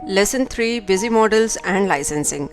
Lesson 3 busy models and licensing.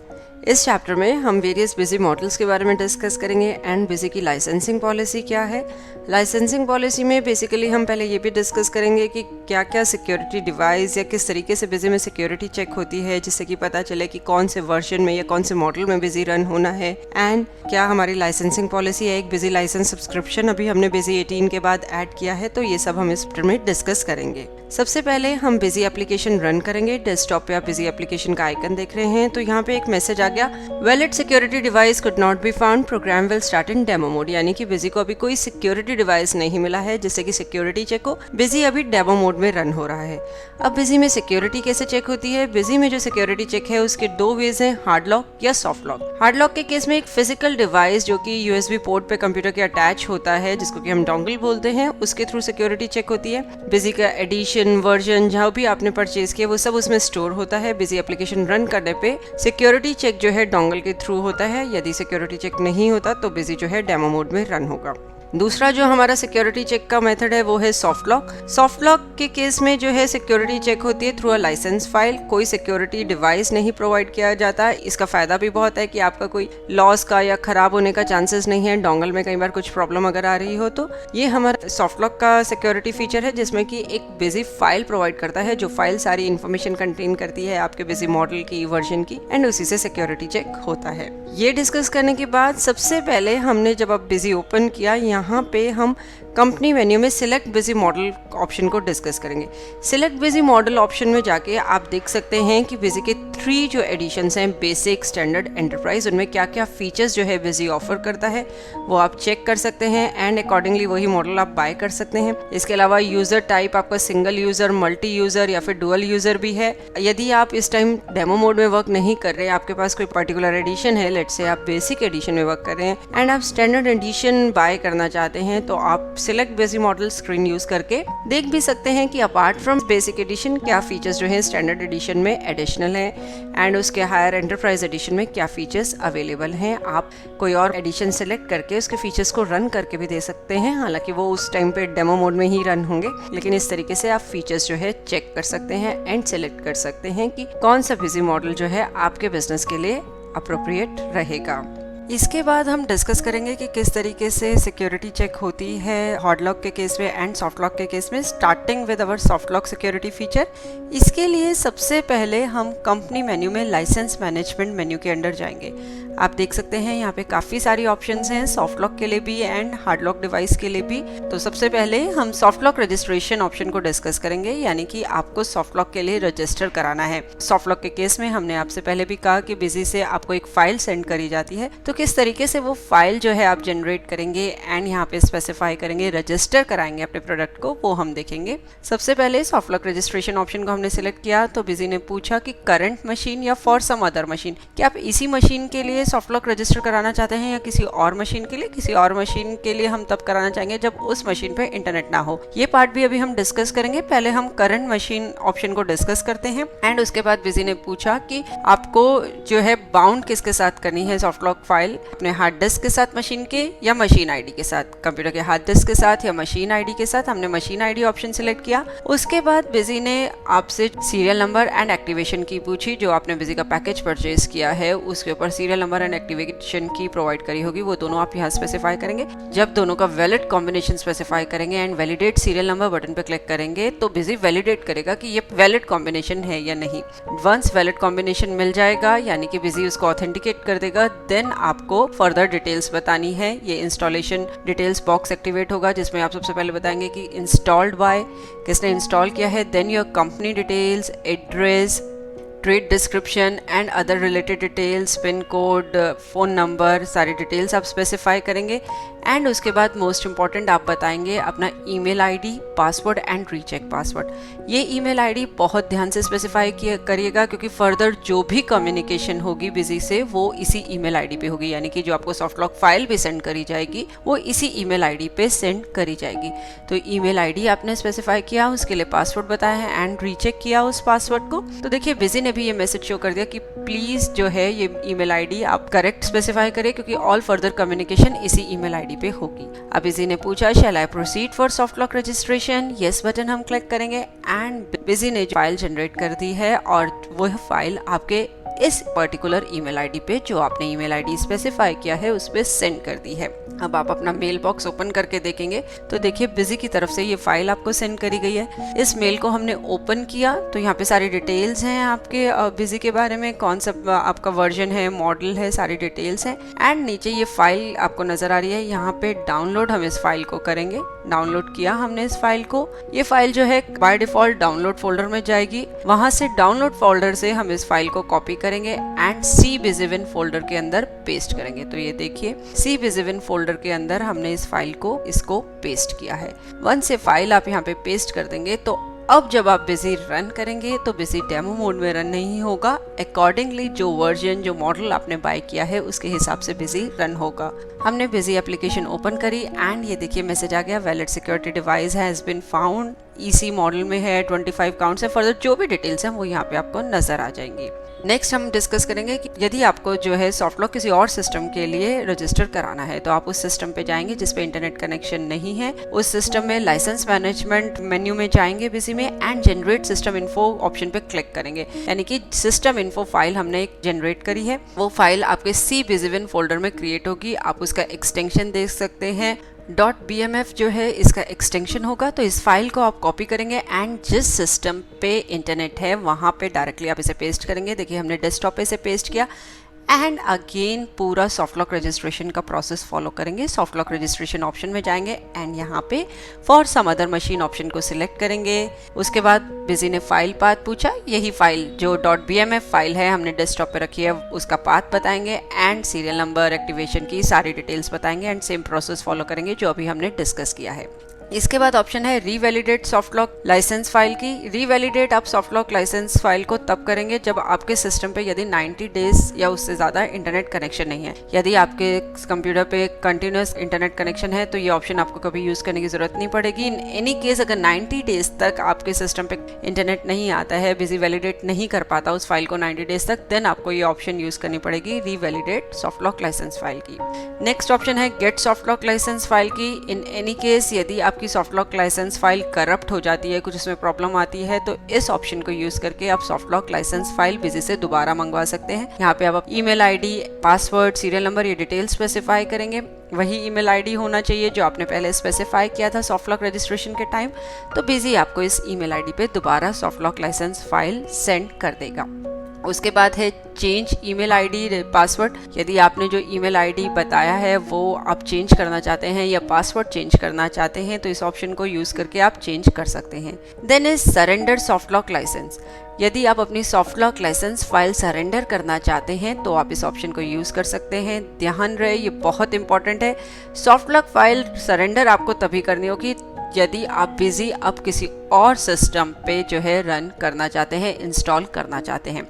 इस chapter में हम वेरियस बिजी मॉडल्स के बारे में डिस्कस करेंगे एंड बिजी की लाइसेंसिंग पॉलिसी क्या है। लाइसेंसिंग पॉलिसी में बेसिकली हम पहले ये भी डिस्कस करेंगे कि क्या क्या सिक्योरिटी डिवाइस या किस तरीके से बिजी में सिक्योरिटी चेक होती है, जिससे कि पता चले कि कौन से वर्जन में या कौन से मॉडल में बिजी रन होना है, एंड क्या हमारी लाइसेंसिंग पॉलिसी है। एक बिजी लाइसेंस सब्सक्रिप्शन अभी हमने बिजी 18 के बाद ऐड किया है, तो ये सब हम इस चैप्टर में डिस्कस करेंगे। सबसे पहले हम बिजी एप्लीकेशन रन करेंगे। डेस्कटॉप पे आप बिजी एप्लीकेशन का आइकन देख रहे हैं, तो यहाँ पे एक मैसेज आ गया, valid security device could not be found, program will start in demo mode. यानी कि बिजी को अभी कोई सिक्योरिटी डिवाइस नहीं मिला है जिससे कि सिक्योरिटी चेक हो। बिजी अभी डेमो मोड में रन हो रहा है। अब बिजी में सिक्योरिटी कैसे चेक होती है? बिजी में जो सिक्योरिटी चेक है उसके दो वेज हैं, हार्ड लॉक या सॉफ्ट लॉक। हार्ड लॉक के केस में एक फिजिकल डिवाइस जो कि यूएसबी पोर्ट पे कंप्यूटर के अटैच होता है, जिसको कि हम डोंगल बोलते हैं, उसके थ्रू सिक्योरिटी चेक होती है। बिजी का एडिशन वर्जन जहाँ भी आपने परचेज किया वो सब उसमें स्टोर होता है। बिजी एप्लीकेशन रन करने पे सिक्योरिटी चेक जो है डोंगल के थ्रू होता है। यदि सिक्योरिटी चेक नहीं होता तो बिजी जो है डेमो मोड में रन होगा। दूसरा जो हमारा सिक्योरिटी चेक का मेथड है वो है सॉफ्ट लॉक। सॉफ्ट लॉक के केस में जो है सिक्योरिटी चेक होती है थ्रू अ लाइसेंस फाइल। कोई सिक्योरिटी डिवाइस नहीं प्रोवाइड किया जाता। इसका फायदा भी बहुत है कि आपका कोई लॉस का या खराब होने का चांसेस नहीं है। डोंगल में कई बार कुछ प्रॉब्लम अगर आ रही हो तो ये हमारा सॉफ्ट लॉक का सिक्योरिटी फीचर है, जिसमें कि एक बिजी फाइल प्रोवाइड करता है, जो फाइल सारी इन्फॉर्मेशन कंटेन करती है आपके बिजी मॉडल की, वर्जन की, एंड उसी से सिक्योरिटी चेक होता है। ये डिस्कस करने के बाद सबसे पहले हमने जब अब बिजी ओपन किया, यहाँ पे हम कंपनी मेन्यू में सिलेक्ट बिजी मॉडल ऑप्शन को डिस्कस करेंगे। सिलेक्ट बिजी मॉडल ऑप्शन में जाके आप देख सकते हैं कि बिजी के 3 जो एडिशंस हैं, बेसिक, स्टैंडर्ड, एंटरप्राइज, उनमें क्या क्या फीचर्स जो है बिजी ऑफर करता है वो आप चेक कर सकते हैं एंड अकॉर्डिंगली वही मॉडल आप बाय कर सकते हैं। इसके अलावा यूजर टाइप आपका सिंगल यूजर, मल्टी यूजर या फिर डुअल यूजर भी है। यदि आप इस टाइम डेमो मोड में वर्क नहीं कर रहे, आपके पास कोई पर्टिकुलर एडिशन है, लेट्स से आप बेसिक एडिशन में वर्क कर रहे हैं एंड आप स्टैंडर्ड एडिशन बाय करना चाहते हैं, तो आप select busy model screen use करके देख भी सकते हैं कि अपार्ट फ्रॉम बेसिक एडिशन क्या फीचर्स जो है स्टैंडर्ड एडिशन में एडिशनल है एंड उसके हायर एंटरप्राइज एडिशन में क्या फीचर्स अवेलेबल हैं। आप कोई और एडिशन सेलेक्ट करके उसके फीचर्स को रन करके भी दे सकते हैं। हालांकि वो उस टाइम पे डेमो मोड में ही रन होंगे, लेकिन इस तरीके से आप फीचर्स जो है चेक कर सकते हैं एंड सेलेक्ट कर सकते हैं कि कौन सा बिजी मॉडल जो है आपके बिजनेस के लिए अप्रोप्रिएट रहेगा। इसके बाद हम डिस्कस करेंगे कि किस तरीके से सिक्योरिटी चेक होती है हार्ड लॉक के केस में एंड सॉफ्ट लॉक के केस में, starting with our soft lock security feature. इसके लिए सबसे पहले हम कंपनी मेन्यू में लाइसेंस मैनेजमेंट मेन्यू के अंदर जाएंगे। आप देख सकते हैं यहाँ पे काफ़ी सारी ऑप्शंस हैं, सॉफ्ट लॉक के लिए भी एंड हार्ड लॉक डिवाइस के लिए भी। तो सबसे पहले हम सॉफ्ट लॉक रजिस्ट्रेशन ऑप्शन को डिस्कस करेंगे, यानी कि आपको सॉफ्ट लॉक के लिए रजिस्टर कराना है। सॉफ्ट लॉक के केस में हमने आपसे पहले भी कहा कि बिजी से आपको एक फाइल सेंड करी जाती है, तो किस तरीके से वो फाइल जो है आप जनरेट करेंगे एंड यहाँ पे स्पेसिफाई करेंगे, रजिस्टर कराएंगे अपने प्रोडक्ट को, वो हम देखेंगे। सबसे पहले सॉफ्ट लॉक रजिस्ट्रेशन ऑप्शन को हमने सिलेक्ट किया, तो बिजी ने पूछा कि करंट मशीन या फॉर सम अदर मशीन, क्या आप इसी मशीन के लिए सॉफ्ट लॉक रजिस्टर कराना चाहते हैं या किसी और मशीन के लिए? किसी और मशीन के लिए हम तब कराना चाहेंगे जब उस मशीन पे इंटरनेट ना हो। ये पार्ट भी अभी हम डिस्कस करेंगे। पहले हम करंट मशीन ऑप्शन को डिस्कस करते हैं एंड उसके बाद बिजी ने पूछा कि आपको जो है बाउंड किसके साथ करनी है सॉफ्ट लॉक फाइल, अपने हार्ड डिस्क के साथ मशीन के या मशीन आईडी के साथ, कंप्यूटर के हार्ड डिस्क के साथ या मशीन आईडी के साथ। हमने मशीन आईडी ऑप्शन सिलेक्ट किया। उसके बाद बिजी ने आपसे सीरियल नंबर एंड एक्टिवेशन की पूछी। जो आपने बिजी का पैकेज परचेज किया है उसके ऊपर सीरियल नंबर एंड एक्टिवेशन की प्रोवाइड करी होगी, वो दोनों आप यहाँ स्पेसिफाई करेंगे। जब दोनों का वैलिड कॉम्बिनेशन स्पेसिफाई करेंगे and validate serial number button पे क्लिक करेंगे तो बिजी वैलिडेट करेगा कि ये वैलिड कॉम्बिनेशन है या नहीं। वंस वैलिड कॉम्बिनेशन मिल जाएगा, यानी कि बिजी उसको ऑथेंटिकेट कर देगा, देन आपको फर्दर डिटेल्स बतानी है। ये इंस्टॉलेशन डिटेल्स बॉक्स एक्टिवेट होगा, जिसमें आप सबसे पहले बताएंगे कि इंस्टॉल्ड बाय, किसने इंस्टॉल किया है, then your company details, address, trade description and other related details, pin code, phone number, सारी डिटेल्स आप स्पेसिफाई करेंगे एंड उसके बाद मोस्ट इंपॉर्टेंट आप बताएंगे अपना email ID, password and recheck password. ये ईमेल आईडी बहुत ध्यान से स्पेसिफाई करिएगा, क्योंकि फर्दर जो भी कम्युनिकेशन होगी बिजी से वो इसी ईमेल आईडी पे होगी, यानी कि जो आपको सॉफ्ट लॉक फाइल भी सेंड करी जाएगी वो इसी ईमेल आईडी पे सेंड करी जाएगी। तो ईमेल आईडी आपने स्पेसिफाई किया, उसके लिए पासवर्ड बताया है एंड रीचेक किया उस पासवर्ड को। तो देखिए बिजी ने भी ये मैसेज शो कर दिया कि प्लीज़ जो है ये ईमेल आईडी आप करेक्ट स्पेसिफाई करें, क्योंकि ऑल फर्दर कम्युनिकेशन इसी ईमेल आईडी पे होगी। अब बिजी ने पूछा shall I proceed for soft lock registration, yes button हम क्लिक करेंगे एंड बिजी ने फाइल जनरेट कर दी है और वह फाइल आपके इस पर्टिकुलर ईमेल आईडी पे जो आपने ईमेल आईडी स्पेसिफाई किया है उस पे सेंड कर दी है। अब आप अपना मेल बॉक्स ओपन करके देखेंगे तो देखिए बिजी की तरफ से ये फाइल आपको सेंड करी गई है। इस मेल को हमने ओपन किया तो यहाँ पे सारी डिटेल्स हैं आपके बिजी के बारे में, कौन सा आपका वर्जन है, मॉडल है, सारी डिटेल्स हैं एंड नीचे ये फाइल आपको नजर आ रही है। यहाँ पे डाउनलोड हम इस फाइल को करेंगे। डाउनलोड किया हमने इस फाइल को। ये फाइल जो है बाय डिफॉल्ट डाउनलोड फोल्डर में जाएगी। वहां से डाउनलोड फोल्डर से हम इस फाइल को कॉपी करेंगे एंड सी बिजीविन फोल्डर के अंदर पेस्ट करेंगे। तो ये देखिए सी बिजीविन फोल्डर के अंदर हमने इस फाइल को इसको पेस्ट किया है। वंस ये फाइल आप यहाँ पे पेस्ट कर देंगे तो अब जब आप बिजी रन करेंगे तो बिजी डेमो मोड में रन नहीं होगा, अकॉर्डिंगली जो वर्जन जो मॉडल आपने बाय किया है उसके हिसाब से बिजी रन होगा। हमने बिजी एप्लीकेशन ओपन करी एंड ये देखिए मैसेज आ गया valid security device has been found, EC model में है, 25 काउंट्स है। फर्दर जो भी डिटेल्स हैं वो यहाँ पे आपको नजर आ जाएंगी। नेक्स्ट हम डिस्कस करेंगे कि यदि आपको जो है सॉफ्ट लॉक किसी और सिस्टम के लिए रजिस्टर कराना है तो आप उस सिस्टम पे जाएंगे जिस पे इंटरनेट कनेक्शन नहीं है। उस सिस्टम में लाइसेंस मैनेजमेंट मेन्यू में जाएंगे बिजी में and generate system info option पे क्लिक करेंगे। यानी कि सिस्टम इन्फो फाइल हमने एक जनरेट करी है, वो फाइल आपके सी बिजीविन फोल्डर में क्रिएट होगी। आप उसका एक्सटेंशन देख सकते हैं, .bmf जो है इसका एक्सटेंशन होगा। तो इस फाइल को आप कॉपी करेंगे एंड जिस सिस्टम पे इंटरनेट है वहाँ पे डायरेक्टली आप इसे पेस्ट करेंगे। देखिए हमने डेस्कटॉप पे इसे पेस्ट किया एंड अगेन पूरा सॉफ्ट लॉक रजिस्ट्रेशन का प्रोसेस फॉलो करेंगे। सॉफ्ट लॉक रजिस्ट्रेशन ऑप्शन में जाएंगे एंड यहाँ पे for some other machine option को सिलेक्ट करेंगे। उसके बाद बिजी ने फाइल पाथ पूछा, यही फाइल जो .bmf फाइल है हमने डेस्कटॉप पे रखी है उसका पाथ बताएंगे एंड सीरियल नंबर, एक्टिवेशन की सारी डिटेल्स बताएंगे एंड सेम प्रोसेस फॉलो करेंगे जो अभी हमने डिस्कस किया है। इसके बाद ऑप्शन है रीवैलिडेट सॉफ्ट लॉक लाइसेंस फाइल की। रीवैलिडेट आप सॉफ्ट लॉक लाइसेंस फाइल को तब करेंगे जब आपके सिस्टम पे यदि 90 डेज या उससे ज़्यादा इंटरनेट कनेक्शन नहीं है। यदि आपके कंप्यूटर पे कंटिन्यूस इंटरनेट कनेक्शन है तो ये ऑप्शन आपको कभी यूज़ करने की ज़रूरत नहीं पड़ेगी। इन एनी केस अगर 90 डेज तक आपके सिस्टम पे इंटरनेट नहीं आता है, बिजी वैलिडेट नहीं कर पाता उस फाइल को 90 डेज तक, देन आपको ये ऑप्शन यूज़ करनी पड़ेगी revalidate soft lock licence file की। नेक्स्ट ऑप्शन है get soft lock licence file की। इन एनी केस यदि आपकी soft lock licence file corrupt हो जाती है, कुछ उसमें प्रॉब्लम आती है, तो इस ऑप्शन को यूज करके आप soft lock licence file busy से दोबारा मंगवा सकते हैं। यहाँ पे आप email ID, password, serial number ये डिटेल्स स्पेसिफाई करेंगे। वही ईमेल आईडी होना चाहिए जो आपने पहले स्पेसिफाई किया था सॉफ्ट लॉक रजिस्ट्रेशन के टाइम। तो बिजी आपको इस ईमेल आईडी पे दोबारा soft lock licence file send कर देगा। उसके बाद है चेंज ईमेल आईडी पासवर्ड। यदि आपने जो ईमेल आईडी बताया है वो आप चेंज करना चाहते हैं या पासवर्ड चेंज करना चाहते हैं तो इस ऑप्शन को यूज़ करके आप चेंज कर सकते हैं। Then is surrender soft lock licence. यदि आप अपनी soft lock licence file surrender करना चाहते हैं तो आप इस ऑप्शन को यूज़ कर सकते हैं। ध्यान रहे ये बहुत इंपॉर्टेंट है, सॉफ्ट लॉक फाइल सरेंडर आपको तभी करनी होगी यदि आप बिजी अब किसी और सिस्टम पे जो है रन करना चाहते हैं, इंस्टॉल करना चाहते हैं।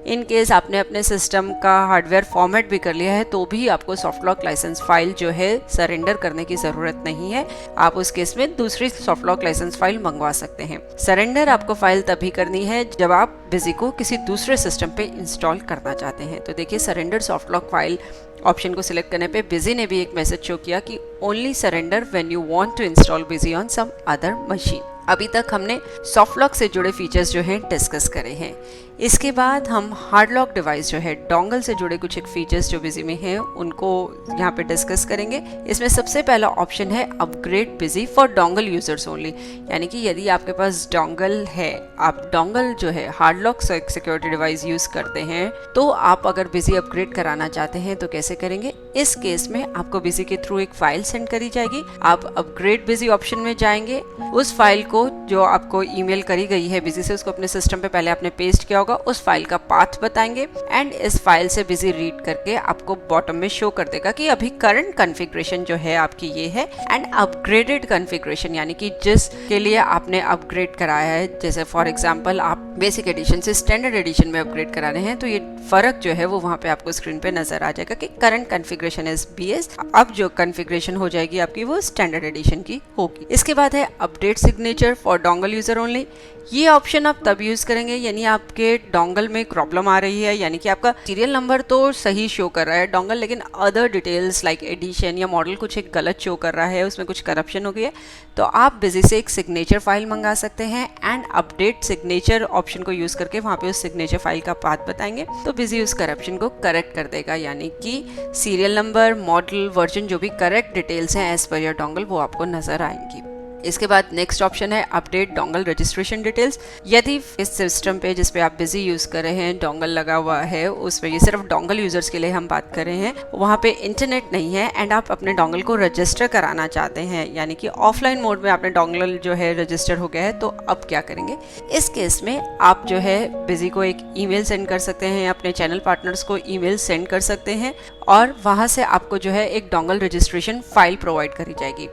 इन केस आपने अपने सिस्टम का हार्डवेयर फॉर्मेट भी कर लिया है तो भी आपको सॉफ्ट लॉक लाइसेंस फाइल जो है सरेंडर करने की ज़रूरत नहीं है। आप उस केस में दूसरी सॉफ्ट लॉक लाइसेंस फाइल मंगवा सकते हैं। सरेंडर आपको फाइल तभी करनी है जब आप बिजी को किसी दूसरे सिस्टम पे इंस्टॉल करना चाहते हैं। तो देखिए surrender soft lock file option को सिलेक्ट करने पे बिजी ने भी एक मैसेज शो किया कि only surrender when you want to install busy on some other machine. अभी तक हमने सॉफ्ट लॉक से जुड़े फीचर्स जो हैं डिस्कस करे हैं। इसके बाद हम हार्ड लॉक डिवाइस जो है डोंगल से जुड़े कुछ एक फीचर्स जो बिजी में हैं उनको यहाँ पे डिस्कस करेंगे। इसमें सबसे पहला ऑप्शन है upgrade busy for dongle users only. यानी कि यदि आपके पास डोंगल है, आप डोंगल जो है hard lock security device use करते हैं, तो आप अगर बिजी अपग्रेड कराना चाहते हैं तो कैसे करेंगे। इस केस में आपको बिजी के थ्रू एक फाइल सेंड करी जाएगी। आप अपग्रेड बिजी ऑप्शन में जाएंगे, उस फाइल को जो आपको ईमेल करी गई है बिजी से उसको अपने सिस्टम पे पहले आपने पेस्ट किया होगा, उस फाइल का पाथ बताएंगे एंड इस फाइल से बिजी रीड करके आपको बॉटम में शो कर देगा कि अभी करंट कॉन्फ़िगरेशन जो है आपकी ये है एंड अपग्रेडेड कॉन्फ़िगरेशन यानी कि जिसके लिए आपने अपग्रेड कराया है। जैसे फॉर एग्जांपल आप बेसिक एडिशन से स्टैंडर्ड एडिशन में अपग्रेड करा रहे हैं तो ये फर्क जो है वो वहाँ पे आपको स्क्रीन पे नजर आ जाएगा कि करंट कॉन्फ़िगरेशन इज BS, अब जो कॉन्फ़िगरेशन हो जाएगी आपकी वो स्टैंडर्ड एडिशन की होगी। इसके बाद है update signature for dongle user only. ये ऑप्शन आप तब यूज करेंगे यानी आपके डोंगल में प्रॉब्लम आ रही है, यानी कि आपका सीरियल नंबर तो सही शो कर रहा है डोंगल, लेकिन अदर डिटेल्स लाइक एडिशन या मॉडल कुछ एक गलत शो कर रहा है, उसमें कुछ करप्शन हो गई है, तो आप बिजी से एक सिग्नेचर फाइल मंगा सकते हैं एंड अपडेट सिग्नेचर ऑप्शन को यूज करके वहाँ पे उस सिग्नेचर फाइल का पाथ बताएंगे तो बिजी उस करप्शन को करेक्ट कर देगा, यानी कि सीरियल नंबर, मॉडल, वर्जन जो भी करेक्ट डिटेल्स हैं एज पर योर डोंगल वो आपको नजर आएंगी। इसके बाद नेक्स्ट ऑप्शन है अपडेट डोंगल रजिस्ट्रेशन डिटेल्स। यदि इस सिस्टम पे जिस पे आप बिजी यूज कर रहे हैं डोंगल लगा हुआ है, उसमें ये सिर्फ डोंगल यूजर्स के लिए हम बात कर रहे हैं, वहाँ पे इंटरनेट नहीं है एंड आप अपने डोंगल को रजिस्टर कराना चाहते हैं, यानी कि ऑफलाइन मोड में आपने डोंगल जो है रजिस्टर हो गया है, तो अब क्या करेंगे? इस केस में आप जो है बिजी को एक ईमेल सेंड कर सकते हैं, अपने चैनल पार्टनर्स को ईमेल सेंड कर सकते हैं और वहाँ से आपको जो है एक डोंगल रजिस्ट्रेशन फाइल प्रोवाइड करी जाएगी।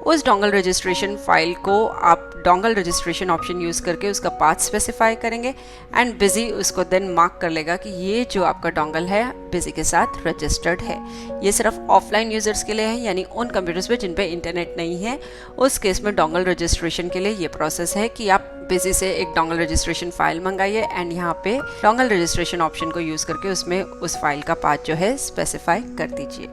उस डोंगल रजिस्ट्रेशन फाइल को आप डोंगल रजिस्ट्रेशन ऑप्शन यूज़ करके उसका पाथ स्पेसिफाई करेंगे एंड बिजी उसको देन मार्क कर लेगा कि ये जो आपका डोंगल है बिजी के साथ रजिस्टर्ड है। ये सिर्फ ऑफलाइन यूजर्स के लिए है, यानी उन कंप्यूटर्स पे जिन पे इंटरनेट नहीं है, उस केस में डोंगल रजिस्ट्रेशन के लिए ये प्रोसेस है कि आप बिजी से एक डोंगल रजिस्ट्रेशन फाइल मंगाइए एंड यहाँ पे डोंगल रजिस्ट्रेशन ऑप्शन को यूज़ करके उसमें उस फाइल का पाथ जो है स्पेसिफाई कर दीजिए।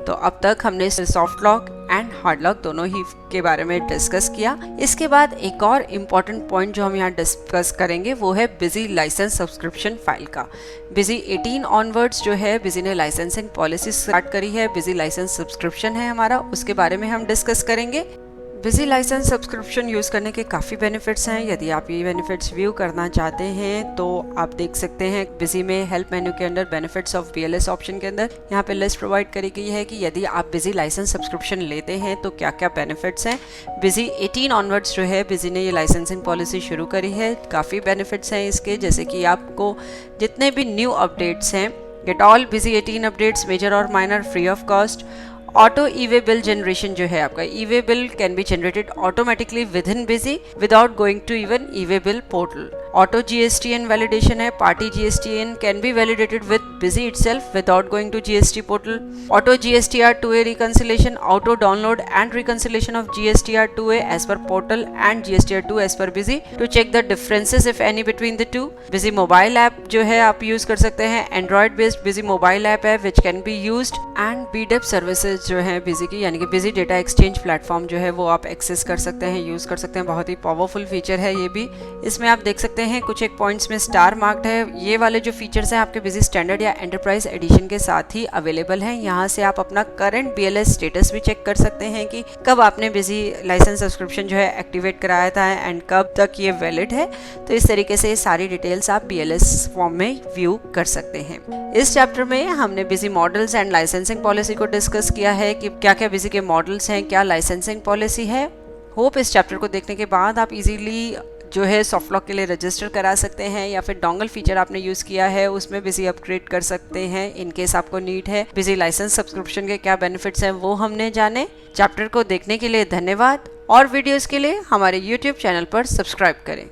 तो अब तक हमने soft lock and hard lock दोनों ही के बारे में डिस्कस किया। इसके बाद एक और इम्पॉर्टेंट पॉइंट जो हम यहाँ डिस्कस करेंगे वो है बिजी लाइसेंस सब्सक्रिप्शन फाइल का। बिजी 18 ऑनवर्ड्स जो है बिजी ने लाइसेंसिंग पॉलिसी स्टार्ट करी है, बिजी लाइसेंस सब्सक्रिप्शन है हमारा, उसके बारे में हम डिस्कस करेंगे। बिजी लाइसेंस सब्सक्रिप्शन यूज़ करने के काफ़ी बेनिफिट्स हैं। यदि आप ये बेनिफिट्स व्यू करना चाहते हैं तो आप देख सकते हैं बिजी में हेल्प मेन्यू के अंदर बेनिफिट्स ऑफ BLS ऑप्शन के अंदर यहाँ पे लिस्ट प्रोवाइड करी गई है कि यदि आप बिजी लाइसेंस सब्सक्रिप्शन लेते हैं तो क्या क्या बेनिफिट्स हैं। बिजी 18 ऑनवर्ड्स जो है बिजी ने ये लाइसेंसिंग पॉलिसी शुरू करी है, काफ़ी बेनिफिट्स हैं इसके, जैसे कि आपको जितने भी न्यू अपडेट्स हैं, get all Busy 18 updates major और minor free of cost. Auto e-way bill generation जो है आपका e-way bill can be generated automatically within Busy without going to even e-way bill portal. Auto GSTN validation है, party GSTN can be validated with Busy itself without going to GST portal. Auto GSTR 2A reconciliation, auto download and reconciliation of GSTR 2A as per portal and GSTR 2 as per Busy to check the differences if any between the two. Busy mobile app जो है आप use कर सकते हैं, android based Busy mobile app है which can be used and BDEP services जो है busy की, यानी कि बिजी डेटा एक्सचेंज प्लेटफॉर्म जो है वो आप एक्सेस कर सकते हैं, यूज कर सकते हैं। बहुत ही पावरफुल फीचर है ये भी। इसमें आप देख सकते हैं कुछ एक पॉइंट्स में स्टार मार्क्ड है। ये वाले जो फीचर्स हैं आपके बिजी स्टैंडर्ड या एंटरप्राइज एडिशन के साथ ही अवेलेबल हैं। यहाँ से आप अपना करंट BLS स्टेटस भी चेक कर सकते हैं कि कब आपने बिजी लाइसेंस सब्सक्रिप्शन जो है एक्टिवेट कराया था एंड कब तक ये वैलिड है। तो इस तरीके से सारी डिटेल्स आप BLS फॉर्म में व्यू कर सकते हैं। इस चैप्टर में हमने busy models and licensing policy को डिस्कस किया है कि क्या क्या बिजी के मॉडल्स हैं, क्या लाइसेंसिंग पॉलिसी है। होप इस चैप्टर को देखने के बाद आप इजीली जो है सॉफ्ट लॉक के लिए रजिस्टर करा सकते हैं या फिर डोंगल फीचर आपने यूज़ किया है उसमें बिजी अपग्रेड कर सकते हैं इन केस आपको नीड है। बिजी लाइसेंस सब्सक्रिप्शन के क्या बेनिफिट्स हैं वो हमने जाने। चैप्टर को देखने के लिए धन्यवाद और वीडियोस के लिए हमारे YouTube चैनल पर सब्सक्राइब करें।